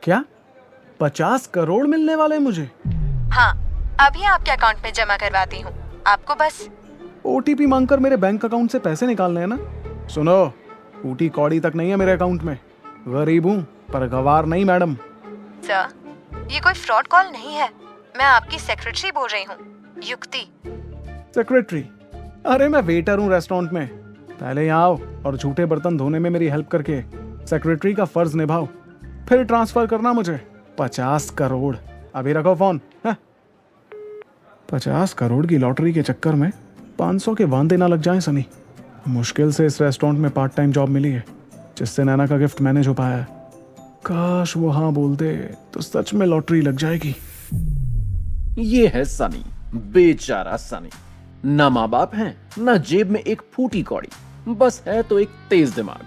क्या 50 करोड़ मिलने वाले मुझे? हाँ, अभी आपके अकाउंट में जमा करवाती हूँ। आपको बस ओटीपी मांगकर मेरे बैंक अकाउंट से पैसे निकालने हैं ना? सुनो, ऊटी कौड़ी तक नहीं है मेरे अकाउंट में। गरीब हूँ पर गवार नहीं मैडम। सर, ये कोई फ्रॉड कॉल नहीं है। मैं आपकी सेक्रेटरी बोल रही हूँ, युक्ति। सेक्रेटरी? अरे मैं वेटर हूँ रेस्टोरेंट में। पहले यहाँ आओ और झूठे बर्तन धोने में मेरी हेल्प करके सेक्रेटरी का फर्ज निभाओ, फिर ट्रांसफर करना मुझे 50 करोड़। अभी रखो फोन। 50 करोड़ की लॉटरी के चक्कर में 500 के वांदे ना लग जाएं सनी। मुश्किल से इस रेस्टोरेंट में पार्ट टाइम जॉब मिली है जिससे नैना का गिफ्ट मैनेज हो पाया है। काश वो हाँ बोल दे तो सच में लॉटरी लग जाएगी। ये है सनी, बेचारा सनी। ना माँ बाप हैं, ना जेब में एक फूटी कौड़ी, बस है तो एक तेज दिमाग।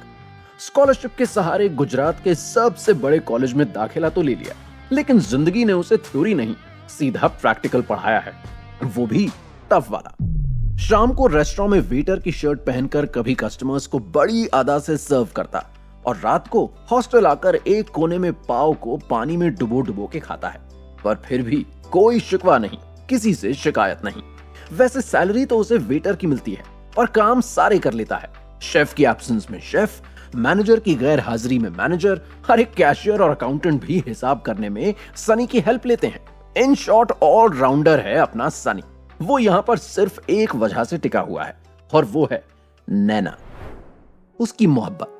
स्कॉलरशिप के सहारे गुजरात के सबसे बड़े कॉलेज में दाखिला तो ले लिया, लेकिन जिंदगी ने उसे थ्योरी नहीं सीधा प्रैक्टिकल पढ़ाया है, वो भी टफ वाला। शाम को रेस्टोरेंट में वेटर की शर्ट पहनकर कभी कस्टमर्स को बड़ी अदा से सर्व करता और रात को हॉस्टल आकर एक कोने में पाव को पानी में डुबो डुबो के खाता है। पर फिर भी कोई शिकवा नहीं, किसी से शिकायत नहीं। वैसे सैलरी तो उसे वेटर की मिलती है और काम सारे कर लेता है। शेफ की एब्सेंस में शेफ, मैनेजर की गैर हाजिरी में मैनेजर, हर एक कैशियर और अकाउंटेंट भी हिसाब करने में सनी की हेल्प लेते हैं। इन शॉर्ट ऑल राउंडर है अपना सनी। वो यहाँ पर सिर्फ एक वजह से टिका हुआ है और वो है नैना, उसकी मोहब्बत।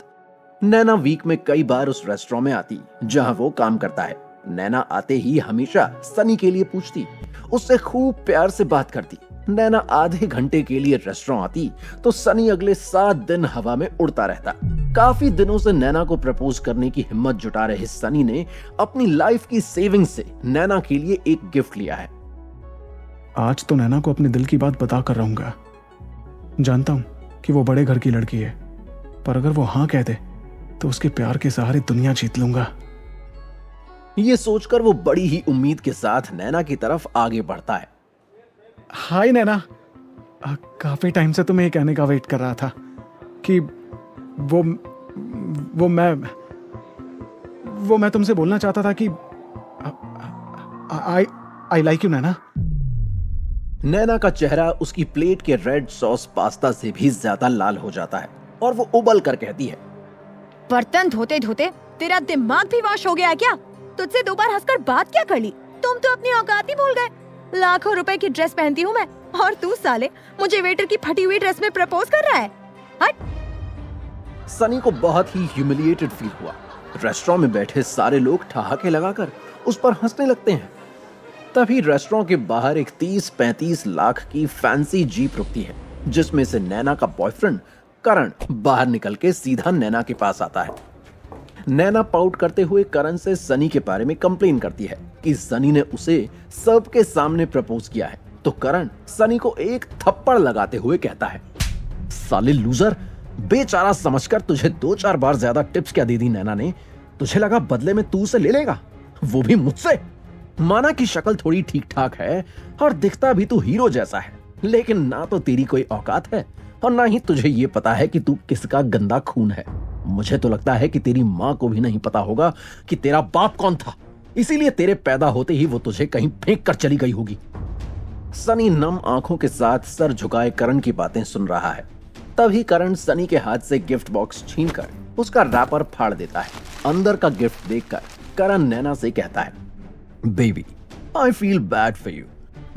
नैना वीक में कई बार उस रेस्टोरेंट में आती जहां वो काम करता है। नैना आते ही हमेशा सनी के लिए पूछती, उससे खूब प्यार से बात करती। नैना आधे घंटे के लिए रेस्टोरेंट आती तो सनी अगले 7 दिन हवा में उड़ता रहता। काफी दिनों से नैना को प्रपोज करने की हिम्मत जुटा रहे सनी ने अपनी लाइफ की सेविंग से नैना के लिए एक गिफ्ट लिया है। आज तो नैना को अपने दिल की बात बता कर रहूंगा। जानता हूं कि वो बड़े घर की लड़की है, पर अगर वो हाँ कह दे तो उसके प्यार के सहारे दुनिया जीत लूंगा। ये सोचकर वो बड़ी ही उम्मीद के साथ नैना की तरफ आगे बढ़ता है। हाय नैना, काफी टाइम से तुम्हें कहने का वेट कर रहा था कि वो मैं तुमसे बोलना चाहता था कि आई लाइक यू नैना। नैना का चेहरा उसकी प्लेट के रेड सॉस पास्ता से भी ज्यादा लाल हो जाता है और वो उबल कर कहती है, बर्तन धोते धोते तेरा दिमाग भी वॉश हो गया है क्या? तुझसे 2 बार हंसकर बात क्या कर ली? तुम तो अपनी औकात ही भूल गए। लाखों रुपए की ड्रेस पहनती हूँ मैं और तू साले मुझे वेटर की फटी हुई ड्रेस में प्रपोज कर रहा है। हट। सनी को बहुत ही ह्यूमिलिएटेड फील हुआ। रेस्टोरेंट में बैठे सारे लोग ठहाके लगाकर उस पर हंसने लगते हैं। तभी रेस्टोरेंट के बाहर एक 30-35 लाख की फैंसी जीप रुकती है, जिसमें से नैना का बॉयफ्रेंड करण बाहर निकल के सीधा नैना के पास आता है। नैना पाउट करते हुए करण से सनी के बारे में कंप्लेन करती है कि सनी ने उसे सबके सामने प्रपोज किया है। तो करण सनी को एक थप्पड़ लगाते हुए कहता है, साले लूजर, बेचारा समझकर तुझे 2-4 बार ज्यादा टिप्स क्या दे दी नैना ने। तुझे लगा बदले में तू उसे ले लेगा, वो भी मुझसे। माना कि शक्ल थोड़ी ठीक ठाक है और दिखता भी तू हीरो जैसा है, लेकिन ना तो तेरी कोई औकात है और ना ही तुझे ये पता है कि तू किसका गंदा खून है। मुझे तो लगता है कि तेरी माँ को भी नहीं पता होगा कि तेरा बाप कौन था, इसीलिए तेरे पैदा होते ही वो तुझे कहीं फेंक कर चली गई होगी। सनी नम आंखों के साथ सर झुकाए करण की बातें सुन रहा है। तभी करण सनी के हाथ से गिफ्ट बॉक्स छीनकर उसका रैपर फाड़ देता है। अंदर का गिफ्ट देखकर करण नैना से कहता है, baby I feel bad for you.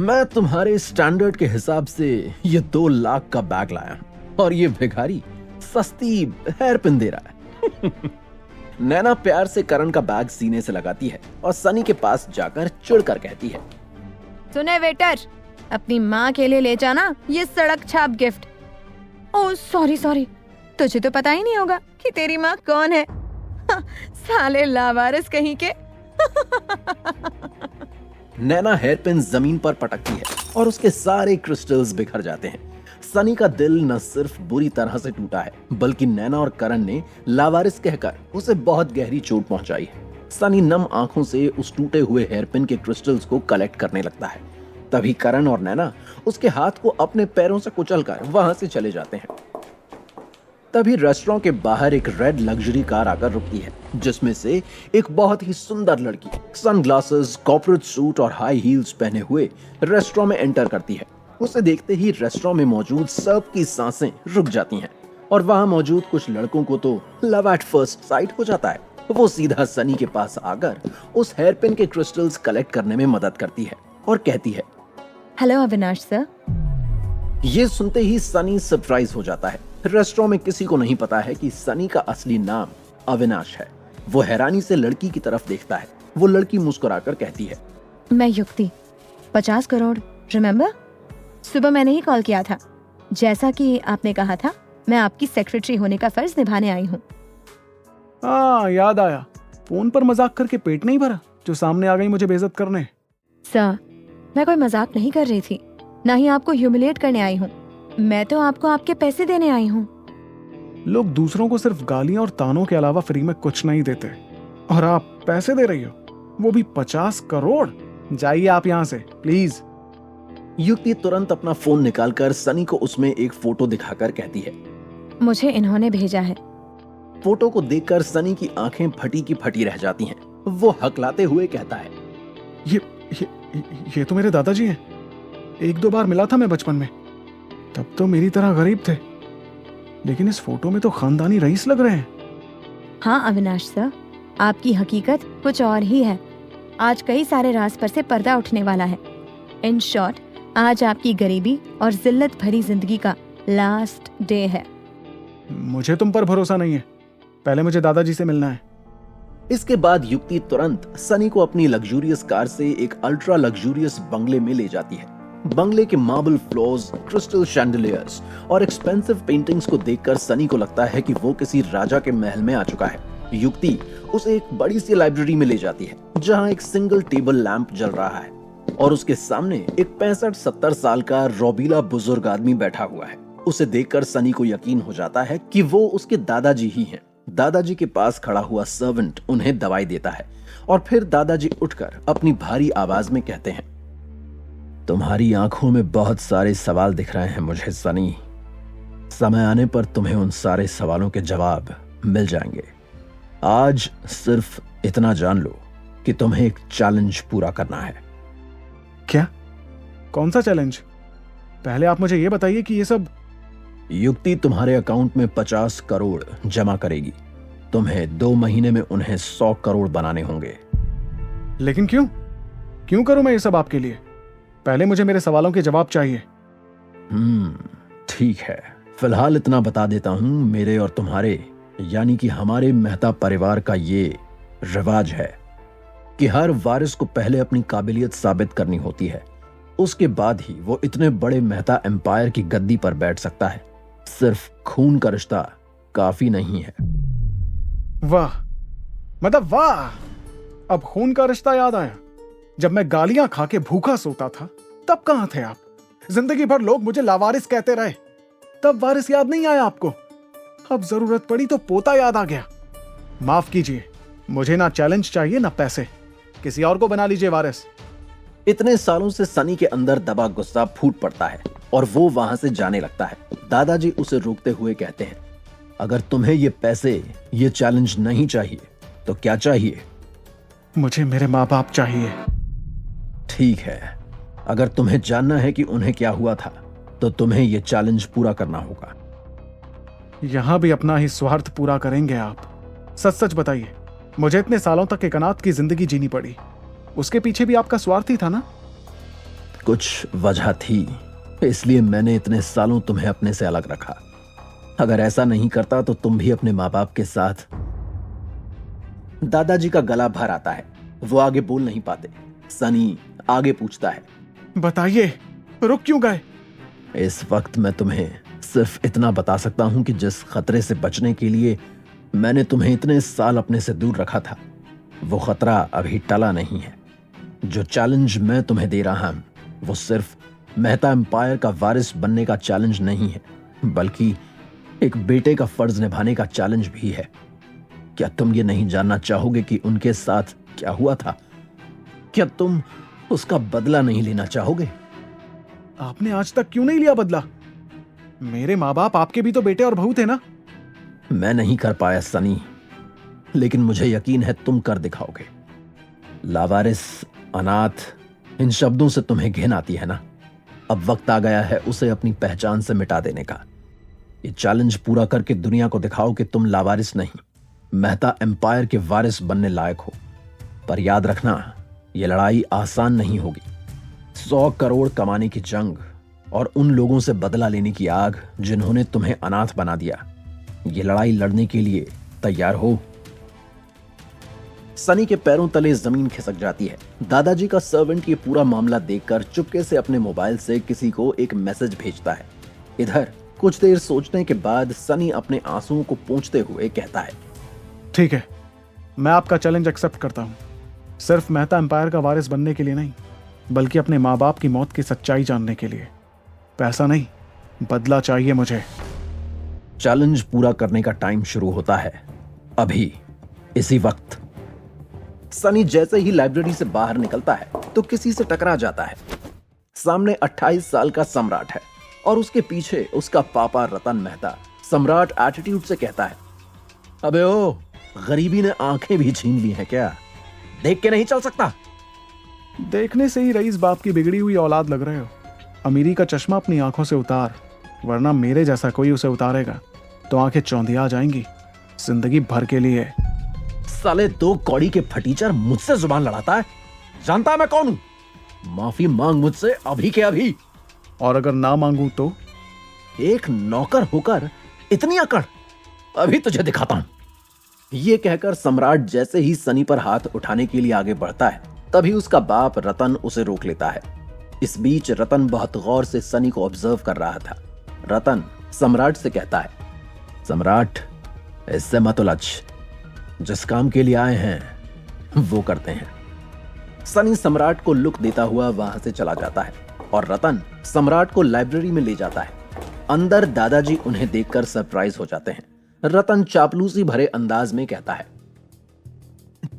मैं तुम्हारे स्टैंडर्ड के हिसाब से ये 2 लाख का बैग लाया और ये भिखारी सस्ती हेयर पिन दे रहा है। नैना प्यार से करण का बैग सीने से लगाती है और सनी के पास जाकर चिढ़कर कहती है, सुने वेटर, अपनी माँ के लिए ले जाना ये सड़क छाप गिफ्ट। ओह सॉरी, तुझे तो पता ही नहीं होगा कि तेरी माँ कौन है। साले लावारिस कहीं के। नैना हेयर पिन जमीन पर पटकती है और उसके सारे क्रिस्टल्स बिखर जाते हैं। सनी का दिल न सिर्फ बुरी तरह से टूटा है, बल्कि नैना और करण ने लावारिस कहकर उसे बहुत गहरी चोट पहुंचाई है। सनी नम आंखों से उस टूटे हुए हेयर पिन के क्रिस्टल्स को कलेक्ट करने लगता है। तभी करण और नैना उसके हाथ को अपने पैरों से कुचलकर वहां से चले जाते हैं। तभी रेस्टोरेंट के बाहर एक रेड लग्जरी कार आकर रुकती है, जिसमें से एक बहुत ही सुंदर लड़की सनग्लासेस, कॉर्पोरेट सूट और हाई हील्स पहने हुए रेस्टोरेंट में एंटर करती है। उसे देखते ही रेस्टोरेंट में मौजूद सबकी सांसें रुक जाती हैं और वहां मौजूद कुछ लड़कों को तो लव एट फर्स्ट साइट हो जाता है। वो सीधा सनी के पास आकर उस हेयरपिन के क्रिस्टल्स कलेक्ट करने में मदद करती है और कहती है, हेलो अविनाश सर। ये सुनते ही सनी सरप्राइज हो जाता है। रेस्टोरेंट में किसी को नहीं पता है कि सनी का असली नाम अविनाश है। वो हैरानी से लड़की की तरफ देखता है। वो लड़की मुस्कुराकर कहती है, मैं युक्ति, 50 करोड़, रिमेम्बर? सुबह मैंने ही कॉल किया था। जैसा कि आपने कहा था, मैं आपकी सेक्रेटरी होने का फर्ज निभाने आई हूँ। हाँ, याद आया। फोन पर मजाक करके पेट नहीं भरा जो सामने आ गई मुझे बेइज्जत करने। सर, मैं कोई मजाक नहीं कर रही थी, ना ही आपको ह्यूमिलेट करने आई हूँ। मैं तो आपको आपके पैसे देने आई हूँ। लोग दूसरों को सिर्फ गालियां और तानों के अलावा फ्री में कुछ नहीं देते, और आप पैसे दे रही हो, वो भी 50 करोड़। जाइए आप यहाँ से प्लीज। युक्ति तुरंत अपना फोन निकालकर सनी को उसमें एक फोटो दिखाकर कहती है, मुझे इन्होंने भेजा है। फोटो को देखकर सनी की आंखें फटी की फटी रह जाती हैं। वो हकलाते हुए कहता है, ये तो मेरे दादाजी हैं। 1-2 बार मिला था मैं बचपन में, तब तो मेरी तरह गरीब थे, लेकिन इस फोटो में तो खानदानी रईस लग रहे हैं। हाँ अविनाश सर, आपकी हकीकत कुछ और ही है। आज कई सारे राज पर से पर्दा उठने वाला है। इन शॉर्ट, आज आपकी गरीबी और जिल्लत भरी जिंदगी का लास्ट डे है। मुझे तुम पर भरोसा नहीं है, पहले मुझे दादाजी से मिलना है। इसके बाद युक्ति तुरंत सनी को अपनी लग्जूरियस कार से एक अल्ट्रा लग्जूरियस बंगले में ले जाती है। बंगले के मार्बल फ्लोर्स, क्रिस्टल शैंडलियर्स और एक्सपेंसिव पेंटिंग्स को देखकर सनी को लगता है कि वो किसी राजा के महल में आ चुका है। युक्ति उसे एक बड़ी सी लाइब्रेरी में ले जाती है, जहां एक सिंगल टेबल लैंप जल रहा है और उसके सामने एक 65-70 साल का रोबीला बुजुर्ग आदमी बैठा हुआ है। उसे देखकर सनी को यकीन हो जाता है कि वो उसके दादाजी ही हैं। दादाजी के पास खड़ा हुआ सर्वेंट उन्हें दवाई देता है और फिर दादाजी उठकर अपनी भारी आवाज में कहते हैं, तुम्हारी आंखों में बहुत सारे सवाल दिख रहे हैं मुझे सनी। समय आने पर तुम्हें उन सारे सवालों के जवाब मिल जाएंगे। आज सिर्फ इतना जान लो कि तुम्हें एक चैलेंज पूरा करना है। क्या? कौन सा चैलेंज? पहले आप मुझे ये बताइए कि ये सब। युक्ति तुम्हारे अकाउंट में 50 करोड़ जमा करेगी। तुम्हें 2 महीने में उन्हें 100 करोड़ बनाने होंगे। लेकिन क्यों करूं मैं ये सब आपके लिए? पहले मुझे मेरे सवालों के जवाब चाहिए। ठीक है, फिलहाल इतना बता देता हूं, मेरे और तुम्हारे यानी कि हमारे मेहता परिवार का ये रिवाज है कि हर वारिस को पहले अपनी काबिलियत साबित करनी होती है, उसके बाद ही वो इतने बड़े मेहता एम्पायर की गद्दी पर बैठ सकता है। सिर्फ खून का रिश्ता काफी नहीं है। वाह, मतलब वाह। अब खून का रिश्ता याद आया। जब मैं गालियां खा के भूखा सोता था तब कहां थे आप? जिंदगी भर लोग मुझे लावारिस कहते रहे, तब वारिस याद नहीं आया आपको? अब जरूरत पड़ी तो पोता याद आ गया। माफ कीजिए, मुझे ना चैलेंज चाहिए ना पैसे। किसी और को बना लीजिए वारिस। इतने सालों से सनी के अंदर दबा गुस्सा फूट पड़ता है और वो वहां से जाने लगता है। दादाजी उसे रोकते हुए कहते हैं, अगर तुम्हें ये पैसे, ये चैलेंज नहीं चाहिए तो क्या चाहिए? मुझे मेरे माँ बाप चाहिए। ठीक है, अगर तुम्हें जानना है कि उन्हें क्या हुआ था तो तुम्हें यह चैलेंज पूरा करना होगा। यहां भी अपना ही स्वार्थ पूरा करेंगे आप? सच सच बताइए, मुझे इतने सालों तक एक अनाथ की जिंदगी जीनी पड़ी, उसके पीछे भी आपका स्वार्थ ही था ना? कुछ वजह थी, इसलिए मैंने इतने सालों तुम्हें अपने से अलग रखा। अगर ऐसा नहीं करता तो तुम भी अपने माँ बाप के साथ। दादाजी का गला भर आता है, वो आगे बोल नहीं पाते। सनी आगे पूछता है, बताइए, रुक क्यों गए? इस वक्त मैं तुम्हें सिर्फ इतना बता सकता हूं कि जिस खतरे से बचने के लिए मैंने तुम्हें इतने साल अपने से दूर रखा था, वो खतरा अभी टला नहीं है। जो चैलेंज मैं तुम्हें दे रहा हूं वो सिर्फ मेहता एम्पायर का वारिस बनने का चैलेंज नहीं है, बल्कि एक बेटे का फर्ज निभाने का चैलेंज भी है। क्या तुम ये नहीं जानना चाहोगे कि उनके साथ क्या हुआ था? क्या तुम उसका बदला नहीं लेना चाहोगे? आपने आज तक क्यों नहीं लिया बदला? मेरे माँ बाप आपके भी तो बेटे और बहू थे ना? मैं नहीं कर पाया सनी, लेकिन मुझे यकीन है तुम कर दिखाओगे। लावारिस, अनाथ, इन शब्दों से तुम्हें घिन आती है ना? अब वक्त आ गया है उसे अपनी पहचान से मिटा देने का। ये चैलेंज पूरा करके दुनिया को दिखाओ कि तुम लावारिस नहीं, मेहता एम्पायर के वारिस बनने लायक हो। पर याद रखना, ये लड़ाई आसान नहीं होगी। 100 करोड़ कमाने की जंग और उन लोगों से बदला लेने की आग जिन्होंने तुम्हें अनाथ बना दिया। ये लड़ाई लड़ने के लिए तैयार हो? सनी के पैरों तले जमीन खिसक जाती है। दादाजी का सर्वेंट ये पूरा मामला देखकर चुपके से अपने मोबाइल से किसी को एक मैसेज भेजता है। इधर कुछ देर सोचने के बाद सनी अपने आंसुओं को पोंछते हुए कहता है, ठीक है, मैं आपका चैलेंज एक्सेप्ट करता हूँ। सिर्फ मेहता एम्पायर का वारिस बनने के लिए नहीं, बल्कि अपने माँ बाप की मौत की सच्चाई जानने के लिए। पैसा नहीं, बदला चाहिए मुझे। चैलेंज पूरा करने का टाइम शुरू होता है अभी, इसी वक्त। सनी जैसे ही लाइब्रेरी से बाहर निकलता है तो किसी से टकरा जाता है। सामने 28 साल का सम्राट है और उसके पीछे उसका पापा रतन मेहता। सम्राट एटीट्यूड से कहता है, अबे ओ, गरीबी ने आंखें भी छीन ली हैं क्या? देख के नहीं चल सकता? देखने से ही रईस बाप की बिगड़ी हुई औलाद लग रहे हो। अमीरी का चश्मा अपनी आंखों से उतार, वरना मेरे जैसा कोई उसे उतारेगा तो आंखें चौंधिया जाएंगी जिंदगी भर के लिए। साले 2 कौड़ी के फटीचर मुझसे जुबान लड़ाता है। जानता है मैं कौन हूं? माफी मांग मुझसे अभी के अभी। और अगर ना मांगू तो? एक नौकर होकर इतनी अकड़? अभी तुझे दिखाता हूं। ये कहकर सम्राट जैसे ही सनी पर हाथ उठाने के लिए आगे बढ़ता है, तभी उसका बाप रतन उसे रोक लेता है। इस बीच रतन बहुत गौर से सनी को ऑब्जर्व कर रहा था। रतन सम्राट से कहता है, सम्राट, इससे मत उलझ, जिस काम के लिए आए हैं वो करते हैं। सनी सम्राट को लुक देता हुआ वहां से चला जाता है और रतन सम्राट को लाइब्रेरी में ले जाता है। अंदर दादाजी उन्हें देखकर सरप्राइज हो जाते हैं। रतन चापलूसी भरे अंदाज में कहता है,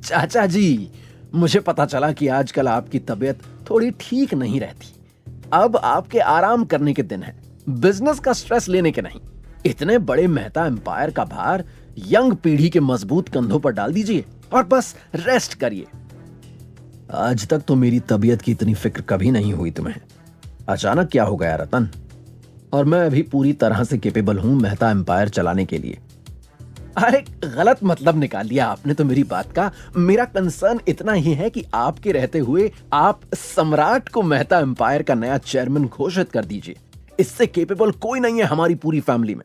चाचा जी, मुझे पता चला कि आजकल आपकी तबीयत थोड़ी ठीक नहीं रहती। अब आपके आराम करने के दिन है, बिजनेस का स्ट्रेस लेने के नहीं। इतने बड़े मेहता एम्पायर का भार यंग पीढ़ी के मजबूत कंधों पर डाल दीजिए और बस रेस्ट करिए। आज तक तो मेरी तबीयत की इतनी फिक्र कभी नहीं हुई तुम्हें। अचानक क्या हो गया रतन? और मैं अभी पूरी तरह से कैपेबल हूं मेहता एम्पायर चलाने के लिए। अरे गलत मतलब निकाल लिया आपने तो मेरी बात का। मेरा कंसर्न इतना ही है कि आपके रहते हुए आप सम्राट को मेहता एम्पायर का नया चेयरमैन घोषित कर दीजिए। इससे कैपेबल कोई नहीं है हमारी पूरी फैमिली में।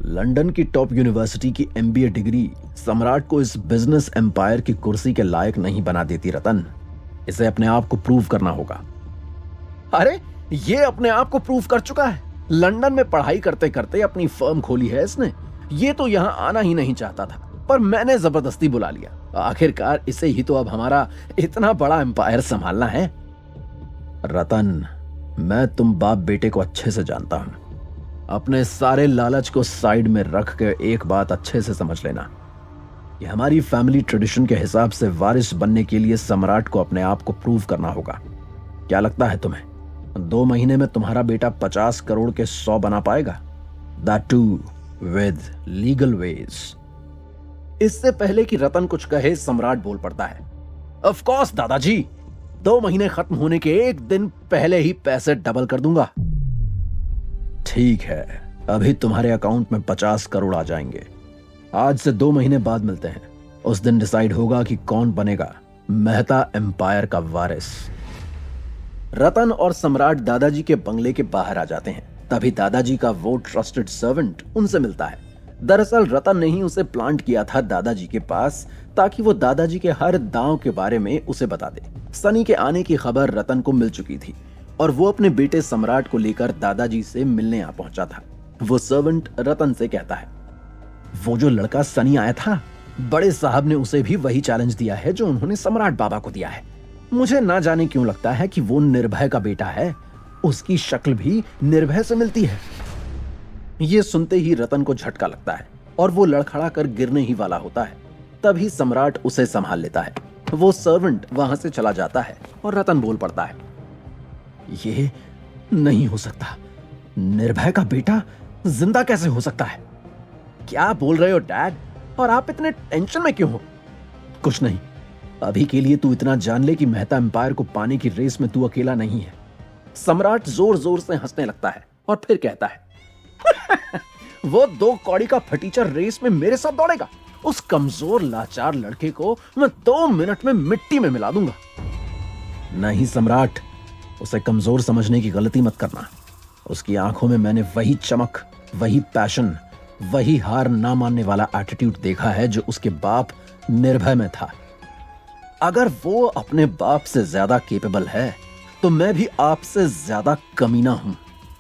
लंदन की टॉप यूनिवर्सिटी की MBA डिग्री सम्राट को इस बिजनेस एम्पायर की कुर्सी के लायक नहीं बना देती रतन। इसे अपने आप को प्रूव करना होगा। अरे ये अपने आप को प्रूव कर चुका है। लंदन में पढ़ाई करते करते अपनी फर्म खोली है इसने। ये तो यहां आना ही नहीं चाहता था, पर मैंने जबरदस्ती बुला लिया। आखिरकार इसे ही तो अब हमारा इतना बड़ा एम्पायर संभालना है। रतन, मैं तुम बाप बेटे को अच्छे से जानता हूं। अपने सारे लालच को साइड में रख के एक बात अच्छे से समझ लेना, कि हमारी फैमिली ट्रेडिशन के हिसाब से वारिस बनने के लिए सम्राट को अपने आप को प्रूव करना होगा। क्या लगता है तुम्हें 2 महीने में तुम्हारा बेटा 50 करोड़ के 100 बना पाएगा? That too with legal ways। इससे पहले कि रतन कुछ कहे, सम्राट बोल पड़ता है, ऑफ कोर्स दादाजी, 2 महीने खत्म होने के 1 दिन पहले ही पैसे डबल कर दूंगा। ठीक है, अभी तुम्हारे अकाउंट में 50 करोड़ आ जाएंगे। आज से 2 महीने बाद मिलते हैं। उस दिन डिसाइड होगा कि कौन बनेगा मेहता एम्पायर का वारिस। रतन और सम्राट दादाजी के बंगले के बाहर आ जाते हैं। तभी दादाजी का वो ट्रस्टेड सर्वेंट उनसे मिलता है। दरअसल रतन ने ही उसे प्लांट किया था दादाजी के पास, ताकि वो दादाजी के हर दांव के बारे में उसे बता दे। सनी के आने की खबर रतन को मिल चुकी थी और वो अपने बेटे सम्राट को लेकर दादाजी से मिलने आ पहुंचा था। वो सर्वेंट रतन से कहता है, वो जो लड़का सनी आया था, बड़े साहब ने उसे भी वही चैलेंज दिया है जो उन्होंने सम्राट बाबा को दिया है। मुझे ना जाने क्यों लगता है कि वो निर्भय का बेटा है। उसकी शक्ल भी निर्भय से मिलती है। ये सुनते ही रतन को झटका लगता है और वो लड़खड़ा कर गिरने ही वाला होता है। तभी सम्राट उसे संभाल लेता है। वो सर्वेंट वहां से चला जाता है और रतन बोल पड़ता है, ये नहीं हो सकता। निर्भय का बेटा जिंदा कैसे हो सकता है? क्या बोल रहे हो डैड? और आप इतने टेंशन में क्यों हो? कुछ नहीं, अभी के लिए तू इतना जान ले कि मेहता एम्पायर को पाने की रेस में तू अकेला नहीं है। सम्राट जोर जोर से हंसने लगता है और फिर कहता है वो 2 कौड़ी का फटीचर रेस में मेरे साथ दौड़ेगा? उस कमजोर लाचार लड़के को मैं 2 मिनट में मिट्टी में मिला दूंगा। नहीं सम्राट, उसे कमजोर समझने की गलती मत करना। उसकी आंखों में मैंने वही चमक, वही पैशन, वही हार ना मानने वाला एटीट्यूड देखा है जो उसके बाप निर्भय में था। अगर वो अपने बाप से ज्यादा केपेबल है तो मैं भी आपसे ज्यादा कमीना हूं।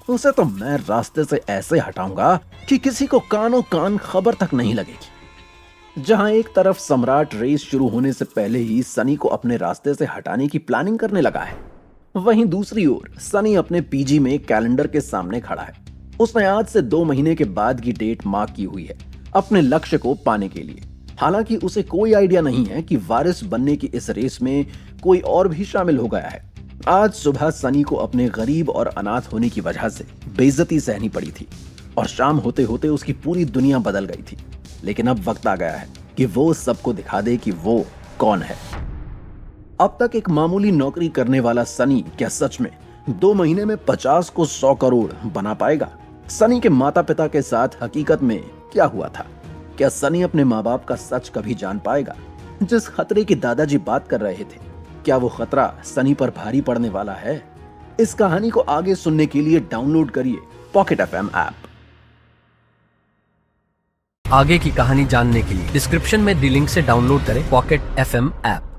उसे तो मैं रास्ते से ऐसे हटाऊंगा कि किसी को कानों कान खबर तक नहीं लगेगी। जहां एक तरफ सम्राट रेस शुरू होने से पहले ही सनी को अपने रास्ते से हटाने की प्लानिंग करने लगा है, वहीं दूसरी ओर सनी अपने पीजी में कैलेंडर के सामने खड़ा है। उसने आज से 2 महीने के बाद की डेट मार्क की हुई है अपने लक्ष्य को पाने के लिए। हालांकि उसे कोई आइडिया नहीं है कि वारिस बनने की इस रेस में कोई और भी शामिल हो गया है। आज सुबह सनी को अपने गरीब और अनाथ होने की वजह से बेइज्जती सहनी पड़ी थी और शाम होते होते उसकी पूरी दुनिया बदल गई थी। लेकिन अब वक्त आ गया है कि वो सबको दिखा दे कि वो कौन है। अब तक एक मामूली नौकरी करने वाला सनी क्या सच में 2 महीने में 50 को 100 करोड़ बना पाएगा? सनी के माता पिता के साथ हकीकत में क्या हुआ था? क्या सनी अपने माँ बाप का सच कभी जान पाएगा? जिस खतरे की दादाजी बात कर रहे थे, क्या वो खतरा सनी पर भारी पड़ने वाला है? इस कहानी को आगे सुनने के लिए डाउनलोड करिए पॉकेट एफएम ऐप। आगे की कहानी जानने के लिए डिस्क्रिप्शन में दी लिंक से डाउनलोड करें पॉकेट एफएम ऐप।